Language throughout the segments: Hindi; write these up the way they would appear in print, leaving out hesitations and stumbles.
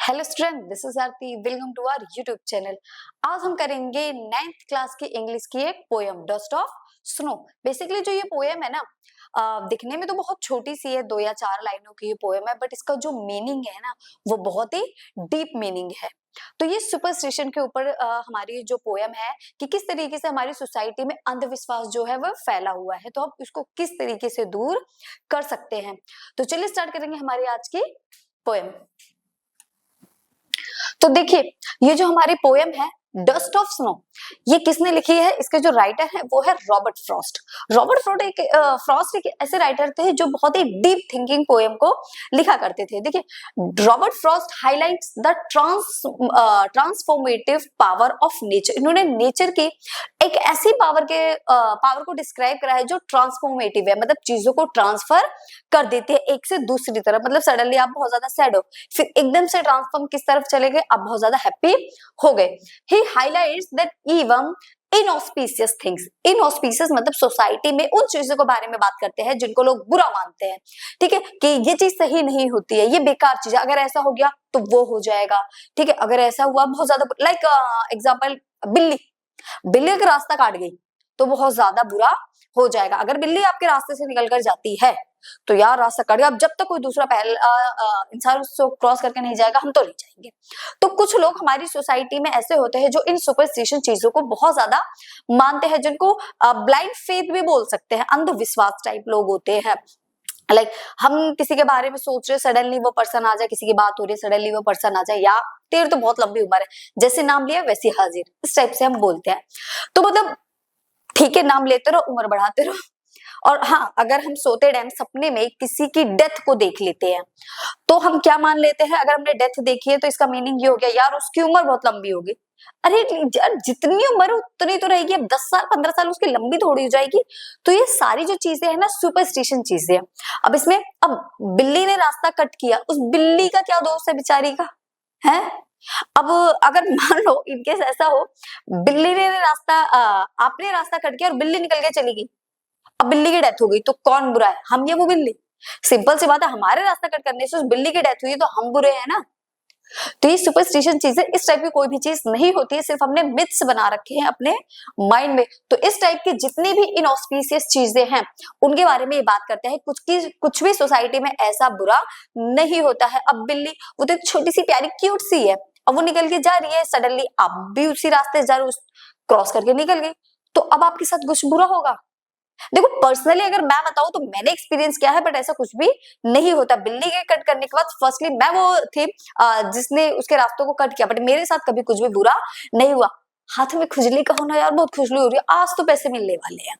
Hello student, this is Aarti. Welcome to our YouTube channel. आज हम करेंगे 9th क्लास की इंग्लिश की एक पोएम, डस्ट ऑफ स्नो। बेसिकली जो ये पोएम है ना, दिखने में तो बहुत छोटी सी है, 2 या 4 लाइनों की ये पोएम है, बट इसका जो मीनिंग है ना, वो बहुत ही डीप मीनिंग है। तो ये सुपरस्टिशन के ऊपर हमारी जो पोएम है कि किस तरीके से हमारी सोसाइटी में अंधविश्वास जो है वो फैला हुआ है, तो हम इसको किस तरीके से दूर कर सकते हैं। तो चलिए स्टार्ट करेंगे हमारी आज की पोएम। तो देखिए, ये जो हमारी पोएम है डस्ट ऑफ स्नो, ये किसने लिखी है? इसके जो राइटर है वो है रॉबर्ट फ्रॉस्ट। रॉबर्ट फ्रॉस्ट एक ऐसे राइटर थे जो बहुत ही डीप थिंकिंग पोएम को लिखा करते थे। देखिए, Robert Frost highlights the transformative power of nature. इन्होंने नेचर की एक ऐसी पावर को डिस्क्राइब करा है जो ट्रांसफॉर्मेटिव है, मतलब चीजों को ट्रांसफर कर देती है एक से दूसरी तरफ। मतलब सडनली आप बहुत ज्यादा सैड हो, फिर एकदम से ट्रांसफॉर्म किस तरफ चले गए, आप बहुत ज्यादा हैप्पी हो गए। He highlights that even inauspicious things, inauspicious मतलब सोसाइटी में उन चीजों के बारे में बात करते हैं जिनको लोग बुरा मानते हैं, ठीक है, कि ये चीज सही नहीं होती है, ये बेकार चीज है, अगर ऐसा हो गया तो वो हो जाएगा, ठीक है, अगर ऐसा हुआ बहुत ज्यादा, लाइक एग्जांपल, बिल्ली बिल्ली अगर रास्ता काट गई तो बहुत ज्यादा बुरा हो जाएगा। अगर बिल्ली आपके रास्ते से निकल कर जाती है तो यार रास्ता कट गया, अब जब तक कोई दूसरा इंसान उसको क्रॉस करके नहीं जाएगा हम तो नहीं जाएंगे। तो कुछ लोग हमारी सोसाइटी में ऐसे होते हैं जो इन सुपरस्टिशन चीजों को बहुत ज्यादा मानते हैं, जिनको ब्लाइंड फेथ भी बोल सकते हैं, अंधविश्वास टाइप लोग होते हैं। लाइक हम किसी के बारे में सोच रहे, सडनली वो पर्सन आ जाए, किसी की बात हो रही है, सडनली वो पर्सन आ जाए, या तेरे तो बहुत लंबी उम्र है, जैसे नाम लिया वैसी हाजिर, इस टाइप से हम बोलते हैं। तो मतलब ठीक है, नाम लेते रहो, उम्र बढ़ाते रहो। और हाँ, अगर हम सोते टाइम सपने में किसी की डेथ को देख लेते हैं तो हम क्या मान लेते हैं, अगर हमने डेथ देखी है तो इसका मीनिंग ये हो गया यार उसकी उम्र बहुत लंबी होगी। अरे यार, जितनी उम्र उतनी तो रहेगी, अब 10 साल 15 साल उसकी लंबी थोड़ी हो जाएगी। तो ये सारी जो चीजें है ना, सुपरस्टिशन चीजें हैं। अब इसमें, अब बिल्ली ने रास्ता कट किया, उस बिल्ली का क्या दोष है बेचारी का, है? अब अगर मान लो इनकेस ऐसा हो, बिल्ली ने रास्ता आपने रास्ता कट किया और बिल्ली निकल के चली गई, अब बिल्ली की डेथ हो गई, तो कौन बुरा है, हम या वो बिल्ली? सिंपल सी बात है, हमारे रास्ता कट करने से उस बिल्ली की डेथ हुई तो हम बुरे हैं ना। तो ये सुपरस्टिशन चीजें, इस टाइप की कोई भी चीज नहीं होती है, सिर्फ हमने मिथ्स बना रखे हैं अपने माइंड में। तो इस टाइप की जितनी भी इनऑस्पिशियस चीजें हैं उनके बारे में ये बात करते हैं। कुछ भी सोसाइटी में ऐसा बुरा नहीं होता है। अब बिल्ली, वो तो एक छोटी सी प्यारी क्यूट सी है, अब वो निकल के जा रही है, सडनली आप भी उसी रास्ते जा रहे हो, क्रॉस करके निकल गई, तो अब आपके साथ कुछ बुरा होगा? देखो, पर्सनली अगर मैं बताऊं तो मैंने एक्सपीरियंस किया है, बट ऐसा कुछ भी नहीं होता। बिल्ली के कट करने के बाद फर्स्टली मैं वो थी जिसने उसके रास्तों को कट किया, बट मेरे साथ कभी कुछ भी बुरा नहीं हुआ। हाथ में खुजली का होना, यार बहुत खुजली हो रही है, आज तो पैसे मिलने वाले हैं,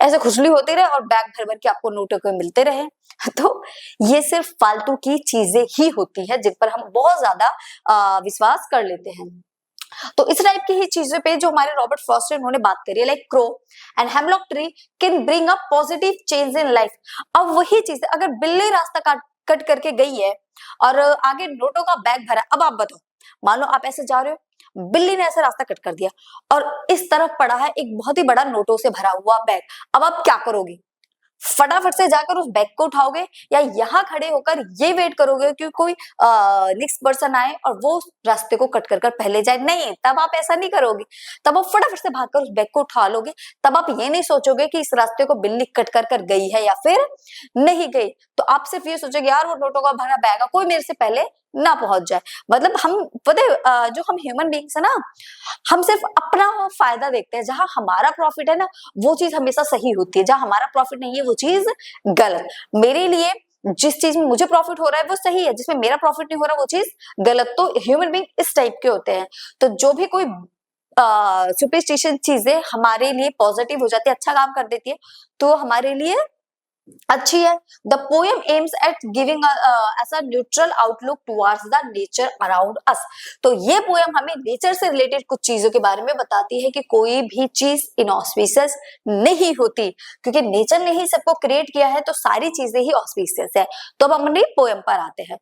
ऐसे खुजली होती रहे और बैग भर भर के आपको नोटों के मिलते रहे। तो ये सिर्फ फालतू की चीजें ही होती है जिन पर हम बहुत ज्यादा विश्वास कर लेते हैं। तो इस टाइप की ही चीजों पे जो हमारे रॉबर्ट फ्रॉस्ट है उन्होंने बात करी है, like crow and hemlock tree can bring a positive change in life. अब वही चीज, अगर बिल्ली रास्ता कट करके गई है और आगे नोटों का बैग भरा, अब आप बताओ, मान लो आप ऐसे जा रहे हो, बिल्ली ने ऐसे रास्ता कट कर दिया और इस तरफ पड़ा है एक बहुत ही बड़ा नोटों से भरा हुआ बैग, अब आप क्या करोगे? फटाफट से जाकर उस बैग को उठाओगे या यहाँ खड़े होकर ये वेट करोगे कि कोई नेक्स्ट पर्सन आए और वो रास्ते को कट कर कर पहले जाए? नहीं, तब आप ऐसा नहीं करोगे, तब आप फटाफट से भागकर उस बैग को उठा लोगे। तब आप ये नहीं सोचोगे कि इस रास्ते को बिल्ली कट कर कर गई है या फिर नहीं गई, तो आप सिर्फ ये सोचोगे यार वो नोटों का भरा बैग है, कोई मेरे से पहले ना पहुंच जाए। मतलब हम पता है, जो हम ह्यूमन बींग्स है ना, हम सिर्फ अपना फायदा देखते हैं, जहां हमारा प्रॉफिट है ना वो चीज हमेशा सही होती है, जहां हमारा प्रॉफिट नहीं है वो चीज गलत। मेरे लिए जिस चीज में मुझे प्रॉफिट हो रहा है वो सही है, जिसमें मेरा प्रॉफिट नहीं हो रहा वो चीज गलत। तो ह्यूमन बीइंग इस टाइप के होते हैं। तो जो भी कोई सुपरस्टिशन चीजें हमारे लिए पॉजिटिव हो जाती है, अच्छा काम कर देती है, तो हमारे लिए अच्छी है। The poem aims at giving ऐसा neutral outlook towards the nature around us. तो ये पोएम हमें नेचर से रिलेटेड कुछ चीजों के बारे में बताती है कि कोई भी चीज इनऑस्पिशियस नहीं होती, क्योंकि नेचर ने ही सबको क्रिएट किया है, तो सारी चीजें ही ऑस्पिशियस है। तो अब हम अपनी पोएम पर आते हैं।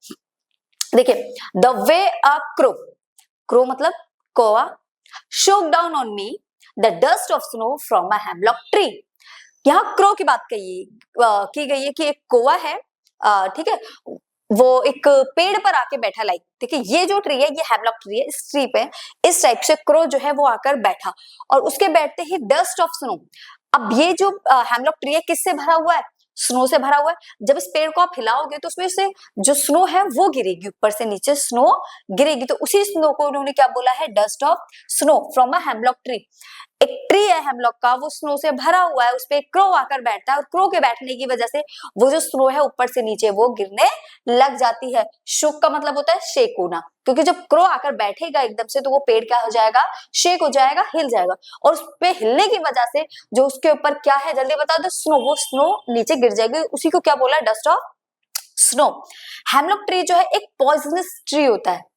देखिए, the way a crow, crow मतलब कौवा, शोक down on me the dust of snow from a hemlock tree. यहाँ क्रो की बात की गई है कि एक कौवा है, ठीक है, वो एक पेड़ पर आके बैठा, लाइक देखिए ये जो ट्री है ये हेमलॉक ट्री है, इस ट्री पे इस टाइप से क्रो जो है वो आकर बैठा और उसके बैठते ही डस्ट ऑफ स्नो। अब ये जो हेमलॉक ट्री है किससे भरा हुआ है? स्नो से भरा हुआ है। जब इस पेड़ को आप हिलाओगे तो उसमें से जो स्नो है वो गिरेगी, ऊपर से नीचे स्नो गिरेगी, तो उसी स्नो को उन्होंने क्या बोला है? Dust of snow from a hemlock tree. एक ट्री है हेमलॉक का, वो स्नो से भरा हुआ है, उस पे क्रो आकर बैठता है और क्रो के बैठने की वजह से वो जो स्नो है ऊपर से नीचे वो गिरने लग जाती है। शुक का मतलब होता है शेक होना, क्योंकि जब क्रो आकर बैठेगा एकदम से तो वो पेड़ क्या हो जाएगा? शेक हो जाएगा, हिल जाएगा, और उस पे हिलने की वजह से जो उसके ऊपर क्या है जल्दी बता दो? स्नो। वो स्नो नीचे गिर जाएगी, उसी को क्या बोला? Dust of snow. Hemlock tree जो है एक पॉइजनस ट्री होता है।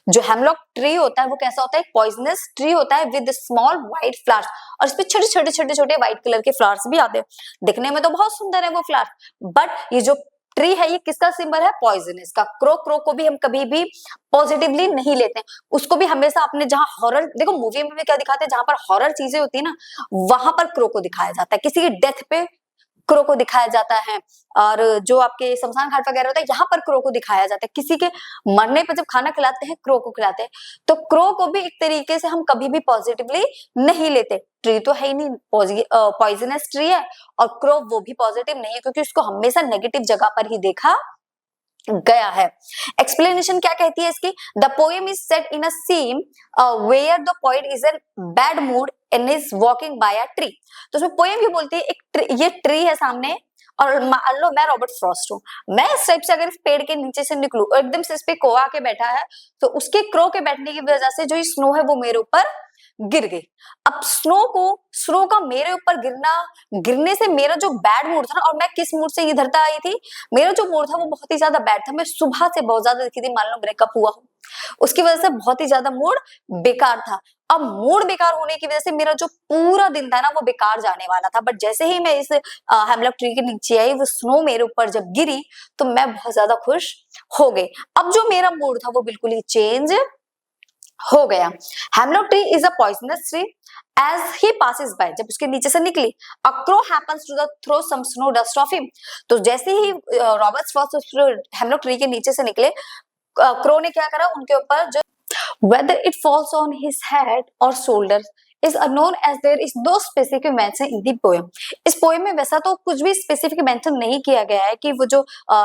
जो हेमलॉक ट्री होता है वो कैसा होता है? एक पॉइजनस ट्री होता है विद स्मॉल व्हाइट फ्लावर्स, और इसपे छोटे छोटे छोटे छोटे व्हाइट कलर के फ्लावर्स भी आते हैं। दिखने में तो बहुत सुंदर है वो फ्लावर्स, बट ये जो ट्री है ये किसका सिंबल है? पॉइजनस का। क्रो, क्रो को भी हम कभी भी पॉजिटिवली नहीं लेते हैं, उसको भी हमेशा अपने जहां हॉरर, देखो मूवी में भी क्या दिखाते हैं, जहां पर हॉरर चीजें होती है ना वहां पर क्रो को दिखाया जाता है, किसी की डेथ पे क्रो को दिखाया जाता है, और जो आपके शमशान घाट वगैरह होता है यहाँ पर क्रो को दिखाया जाता है, किसी के मरने पर जब खाना खिलाते हैं क्रो को खिलाते हैं। तो क्रो को भी एक तरीके से हम कभी भी पॉजिटिवली नहीं लेते। ट्री तो है ही नहीं, पॉइजनस ट्री है, और क्रो वो भी पॉजिटिव नहीं है, क्योंकि उसको हमेशा नेगेटिव जगह पर ही देखा गया है। एक्सप्लेनेशन क्या कहती है इसकी? The poem is set in a scene where the poet is in bad mood and is walking by a tree. तो उसमें पोएम ये बोलती है ये ट्री है सामने, और मान लो मैं रॉबर्ट फ्रॉस्ट हूँ, मैं इस टाइप से अगर इस पेड़ के नीचे से निकलूं और एकदम से इस पे कोआ के बैठा है, तो उसके क्रो के बैठने की वजह से जो ये स्नो है वो मेरे ऊपर गिर गई। अब स्नो का मेरे ऊपर गिरने से मेरा जो बैड मूड था ना, और मैं किस मूड से इधर तक आई थी, मेरा जो मूड था वो बहुत ही ज्यादा बैड था, मैं सुबह से बहुत ज्यादा दिखी थी, मान लो ब्रेकअप हुआ हो, उसकी वजह से बहुत ही ज्यादा मूड बेकार था। अब मूड बेकार होने की वजह से मेरा जो पूरा दिन था ना वो बेकार जाने वाला था, बट जैसे ही मैं इस हेमलॉक ट्री के नीचे आई, वो स्नो मेरे ऊपर जब गिरी तो मैं बहुत ज्यादा खुश हो गई। अब जो मेरा मूड था वो बिल्कुल ही चेंज हो गया। Hemlock tree is a poisonous tree as he passes by, जब उसके नीचे से निकली, a crow happens to the throw some snow dust of him. तो जैसे ही रॉबर्ट फ्रॉस्ट हेमलॉक ट्री के नीचे से निकले, क्रो ने क्या करा, उनके ऊपर जो whether it falls on his head or shoulders is unknown as there is no specific mention in the poem। इस पोएम में वैसा तो कुछ भी स्पेसिफिक मेंशन नहीं किया गया है कि वो जो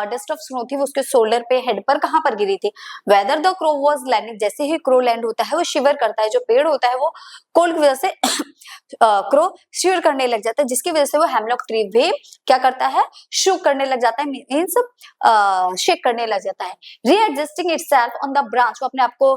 डस्ट ऑफ स्नो थी वो उसके शोल्डर पे, हेड पर कहां पर गिरी थी। Whether the crow was landing, जैसे ही क्रो लैंड होता है वो शिवर करता है, जो पेड़ होता है वो कोल्ड की वजह से क्रो शिवर करने लग जाता है, जिसकी वजह से वो हेमलॉक ट्री भी क्या करता है? शुक करने लग जाता है, मींस शेक करने लग जाता है। Readjusting itself on the branch, वो अपने आप को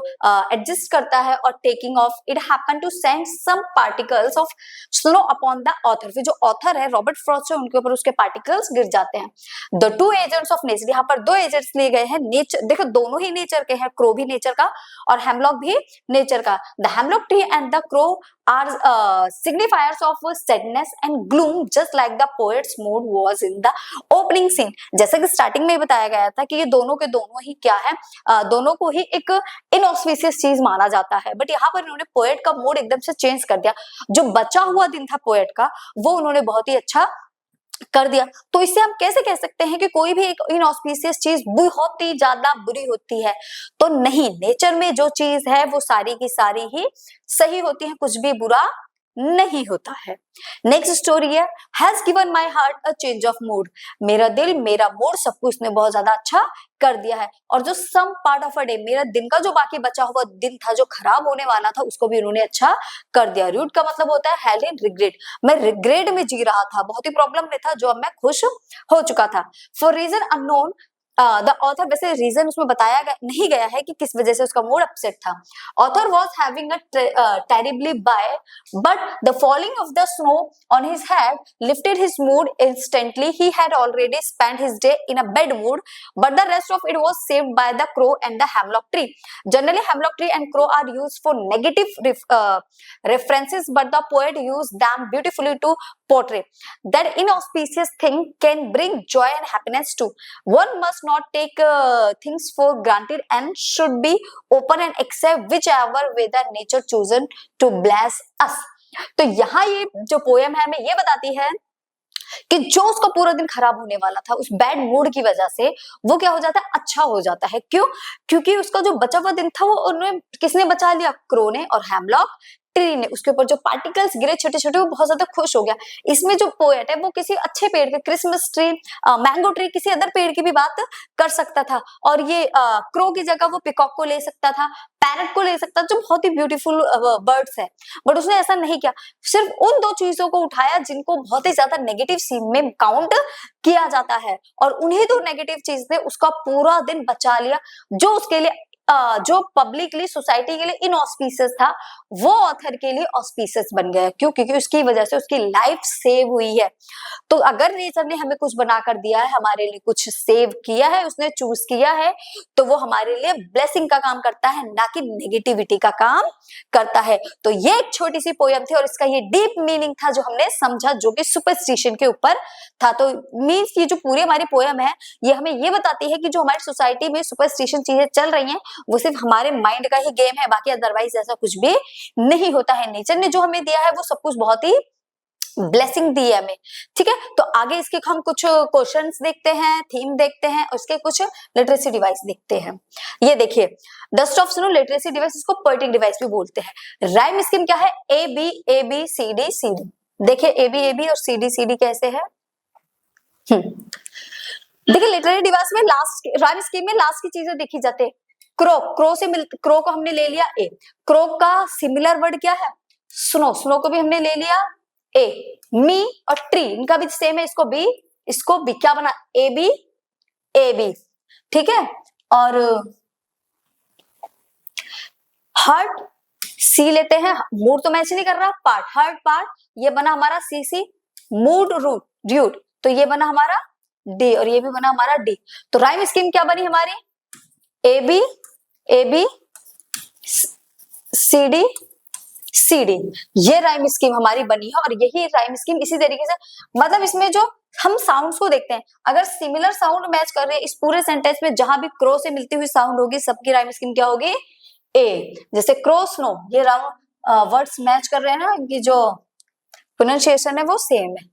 एडजस्ट करता है, और taking off it happen to send some particles of snow upon the author. फिर जो ऑथर है रॉबर्ट फ्रॉस्ट है उनके ऊपर उसके पार्टिकल्स गिर जाते हैं। The two agents of nature, यहाँ पर दो एजेंट्स लिए गए हैं नेचर, देखो दोनों ही नेचर के हैं, क्रो भी नेचर का और हेमलॉक भी नेचर का। The hemlock tree and the crow are signifiers of sadness and gloom, just like the poet's mood was in the opening scene। जैसे कि स्टार्टिंग में बताया गया था कि ये दोनों के दोनों ही क्या है, दोनों को ही एक इनऑस्पिशियस चीज माना जाता है, बट यहाँ पर इन्होंने पोएट का मूड एकदम से चेंज कर दिया। जो बचा हुआ दिन था पोएट का वो उन्होंने बहुत ही अच्छा कर दिया। तो इससे हम कैसे कह सकते हैं कि कोई भी एक इनऑस्पिशियस चीज बहुत ही ज्यादा बुरी होती है? तो नहीं, नेचर में जो चीज है वो सारी की सारी ही सही होती है, कुछ भी बुरा नहीं होता है। नेक्स्ट स्टोरी है has given my heart a change of mood. मेरा दिल, मेरा मूड, सब कुछ ने बहुत ज्यादा अच्छा कर दिया है। और जो some part of a day, मेरा दिन का जो बाकी बचा हुआ दिन था जो खराब होने वाला था उसको भी उन्होंने अच्छा कर दिया। रूट का मतलब होता है हैड इन रिग्रेट, मैं रिग्रेट में जी रहा था, बहुत ही प्रॉब्लम में था, जो अब मैं खुश हो चुका था। For reason unknown the author, वैसे रीजन उसमें बताया नहीं गया है कि किस वजह से उसका मूड अपसेट था। Author was having a terribly by, but the falling of the snow on his head lifted his mood instantly. He had already spent his day in a bad mood, but the rest of it was saved by the crow and the hemlock tree। Generally, hemlock tree and crow are used for negative references, but the poet used them beautifully to portray that inauspicious thing can bring joy and happiness too। One must not take things for granted and should be open and accept whichever way the nature chosen to bless us। तो यहाँ ये जो पोएम है हमें ये बताती है कि जो उसका पूरा दिन खराब होने वाला था उस बैड मूड की वजह से, वो क्या हो जाता है, अच्छा हो जाता है। क्यों? क्योंकि उसका जो बचा हुआ दिन था वो उन्हें किसने बचा लिया, क्रो ने और हेमलॉक ट्री ने। उसके ऊपर जो पार्टिकल्स गिरे छोटे छोटे, वो बहुत ज्यादा खुश हो गया। इसमें जो पोएट है वो किसी अच्छे पेड़ के, क्रिसमस ट्री, मैंगो ट्री, किसी अदर पेड़ की भी बात कर सकता था, और ये क्रो की जगह वो पिकॉक को ले सकता था, पैरट को ले सकता था, जो बहुत ही ब्यूटीफुल बर्ड्स है। बट उसने ऐसा नहीं किया, सिर्फ उन दो चीजों को उठाया जिनको बहुत ही ज्यादा नेगेटिव सीन में काउंट किया जाता है, और उन्हीं दो नेगेटिव चीज ने उसका पूरा दिन बचा लिया, जो उसके लिए जो पब्लिकली सोसाइटी के लिए इनऑस्पिशियस था, वो ऑथर के लिए ऑस्पिशियस बन गया। क्यों? क्योंकि उसकी वजह से उसकी लाइफ सेव हुई है। तो अगर नेचर ने हमें कुछ बना कर दिया है, हमारे लिए कुछ सेव किया है, उसने चूज किया है, तो वो हमारे लिए ब्लेसिंग का काम करता है, ना कि नेगेटिविटी का काम करता है। तो ये एक छोटी सी पोयम थी, और इसका ये डीप मीनिंग था जो हमने समझा, जो कि सुपरस्टिशन के ऊपर था। तो मीन्स ये जो पूरी हमारी पोयम है, ये हमें ये बताती है कि जो हमारी सोसाइटी में सुपरस्टिशन चीजें चल रही हैं, वो सिर्फ हमारे माइंड का ही गेम है, बाकी अदरवाइज ऐसा कुछ भी नहीं होता है। नेचर ने जो हमें दिया है वो सब कुछ बहुत ही ब्लेसिंग दी है हमें। ठीक है, तो आगे इसके हम कुछ क्वेश्चंस देखते हैं, थीम देखते हैं, उसके कुछ लिटरेसी डिवाइस देखते हैं। ये देखिए, dust of snow literacy device, इसको पोएटिक डिवाइस भी बोलते हैं। राइम स्कीम क्या है, A B C D C D. देखिए ए बी और सी डी कैसे है। देखिए लिटरेरी डिवाइस में लास्ट, राइम स्कीम में लास्ट की चीजें देखी जाती है। क्रो से क्रो को हमने ले लिया ए, क्रो का सिमिलर वर्ड क्या है, स्नो को भी हमने ले लिया ए। मी और ट्री, इनका भी सेम है, इसको बी क्या बना, ए बी। ठीक है, और हर्ट सी लेते हैं, मूड तो मैच नहीं कर रहा, हर्ट पार्ट, ये बना हमारा सी। मूड ड्यूट, तो ये बना हमारा डी, और ये भी बना हमारा डी। तो राइम स्कीम क्या बनी हमारी, ए बी सी डी, ये राइम स्कीम हमारी बनी है। और यही राइम स्कीम इसी तरीके से, मतलब इसमें जो हम साउंड्स को देखते हैं, अगर सिमिलर साउंड मैच कर रहे हैं इस पूरे सेंटेंस में, जहां भी क्रो से मिलती हुई साउंड होगी, सबकी राइम स्कीम क्या होगी, ए। जैसे क्रो स्नो, ये वर्ड्स मैच कर रहे हैं ना, इनकी जो प्रोनाउंसिएशन है वो सेम है,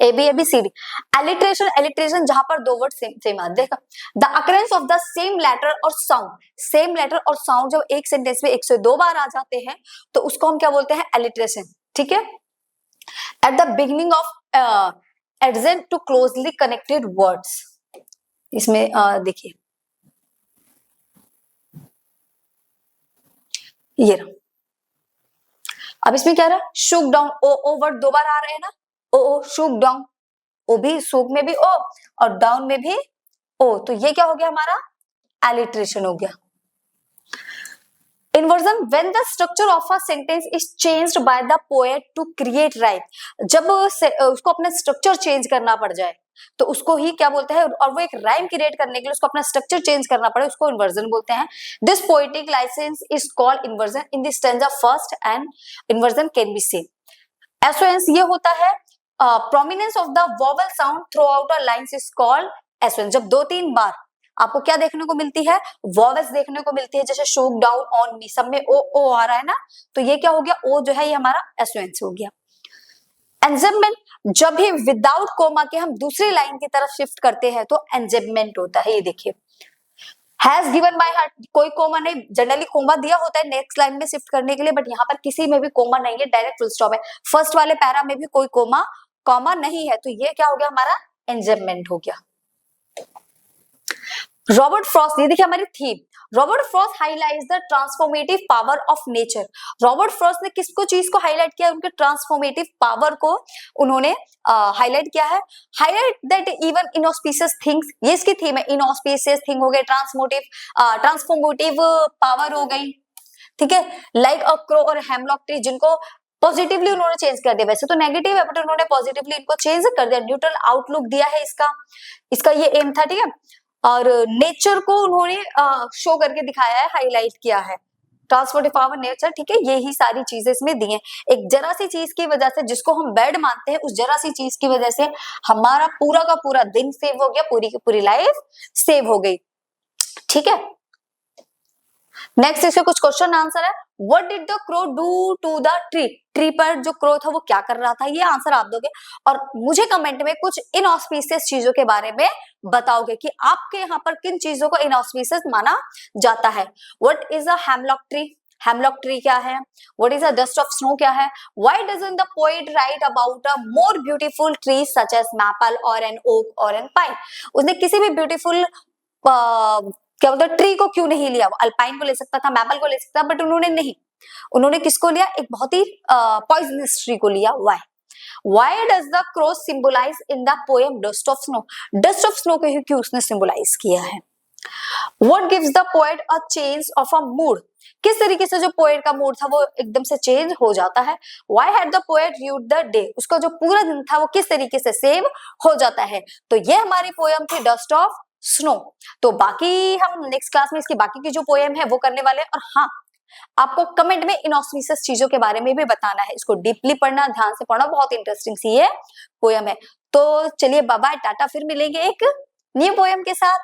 A B C D. Alliteration जहां पर दो वर्ड सेम आते, देखा, the occurrence of the same letter और साउंड जब एक सेंटेंस में 102 बार आ जाते हैं, तो उसको हम क्या बोलते हैं, एलिट्रेशन। ठीक है, at the beginning of adjacent two closely connected words, इसमें देखिए ये रहा। अब इसमें क्या रहा, शुक डाउन, ओ वर्ड दो बार आ रहे हैं ना, ओ शुक डाउन, ओ भी, शुक में भी ओ और डाउन में भी ओ, तो ये क्या हो गया हमारा, एलिट्रेशन हो गया। Inversion, when the structure of a sentence is changed by the poet to create rhyme, जब उसको अपना स्ट्रक्चर चेंज करना पड़ जाए तो उसको ही क्या बोलते हैं, और वो एक राइम क्रिएट करने के लिए उसको अपना स्ट्रक्चर चेंज करना पड़े, उसको इन्वर्जन बोलते हैं। This poetic licence is called inversion in the stanza first, and inversion can be same. Assonance ये होता है, prominence of the vowel sound throughout a lines is called assonance. जब 2-3 बार आपको क्या देखने को मिलती है, वॉवेल्स देखने को मिलती है, जैसे शोक डाउन ऑन मी, सब में ओ आ रहा है ना, तो ये क्या हो गया, ओ जो है ये हमारा एसोनेंस हो गया। एंजेबमेंट, जब भी विदाउट कोमा के हम दूसरी लाइन की तरफ शिफ्ट करते हैं तो एंजेबमेंट होता है। ये देखिए, हैज गिवन माय हार्ट, कोई कोमा नहीं, जनरली कोमा दिया होता है नेक्स्ट लाइन में शिफ्ट करने के लिए, बट यहाँ पर किसी में भी कोमा नहीं है, डायरेक्ट फुल स्टॉप है। फर्स्ट वाले पैरा में भी कोई कॉमा नहीं है, तो ये क्या हो गया हमारा, एंजेबमेंट हो गया। रॉबर्ट फ्रॉस्ट, ये देखिए हमारी theme, Robert Frost highlights the transformative power of nature. Robert Frost ने किसको चीज को हाईलाइट किया, उनके ट्रांसफॉर्मेटिव पावर को उन्होंने हाईलाइट किया है। Highlight that even inauspicious things, ये इसकी थीम है, इनऑस्पिशियस थिंग हो गए, ट्रांसफॉर्मेटिव पावर हो गई, ठीक है, लाइक अ क्रो और हेमलॉक ट्री, जिनको पॉजिटिवली उन्होंने चेंज कर दिया, वैसे तो नेगेटिव है बट उन्होंने पॉजिटिवली इनको चेंज कर दिया, न्यूट्रल आउटलुक दिया है इसका ये एम था। ठीक है, और नेचर को उन्होंने शो करके दिखाया है, हाईलाइट किया है, ट्रांसफॉर्मेटिव पावर नेचर। ठीक है, यही सारी चीजें इसमें दी हैं। एक जरा सी चीज की वजह से, जिसको हम बैड मानते हैं, उस जरा सी चीज की वजह से हमारा पूरा का पूरा दिन सेव हो गया, पूरी की पूरी लाइफ सेव हो गई। ठीक है, नेक्स्ट इसके कुछ क्वेश्चन आंसर है। What did the crow do to the tree? Tree पर जो क्रो था वो क्या कर रहा था, ये आंसर आप दोगे और मुझे कमेंट में कुछ इनऑस्पिशियस चीजों के बारे में बताओगे कि आपके यहाँ पर किन चीजों को इनऑस्पिशियस माना जाता है। What is a hemlock tree? Hemlock tree क्या है? What is a dust of snow क्या है? Why doesn't the poet write about a more beautiful tree such as maple और एन ओक और एन पाइन? उसने किसी भी ब्यूटीफुल क्या बोलते ट्री को क्यों नहीं लिया? वो अल्पाइन को ले सकता था, मैपल को ले सकता था, बट उन्होंने नहीं। उन्होंने किसको लिया? एक बहुत ही पॉइजनस ट्री को लिया। Why? Why does the cross symbolise in the poem dust of snow? Dust of snow को ही क्यों उसने सिंबलाइज किया है? What gives the poet a change of a mood? किस तरीके से जो पोएट का मूड था वो एकदम से चेंज हो जाता है। Why had the poet rued the day? उसका जो पूरा दिन था वो किस तरीके से सेव हो जाता है। तो ये हमारी पोएम थी डस्ट ऑफ स्नो। तो बाकी हम नेक्स्ट क्लास में इसकी बाकी की जो पोएम है वो करने वाले हैं। और हाँ, आपको कमेंट में इनऑस्पिशियस चीजों के बारे में भी बताना है। इसको डीपली पढ़ना, ध्यान से पढ़ना, बहुत इंटरेस्टिंग सी ये पोएम है। तो चलिए बाय बाय, टाटा, फिर मिलेंगे एक न्यू पोएम के साथ।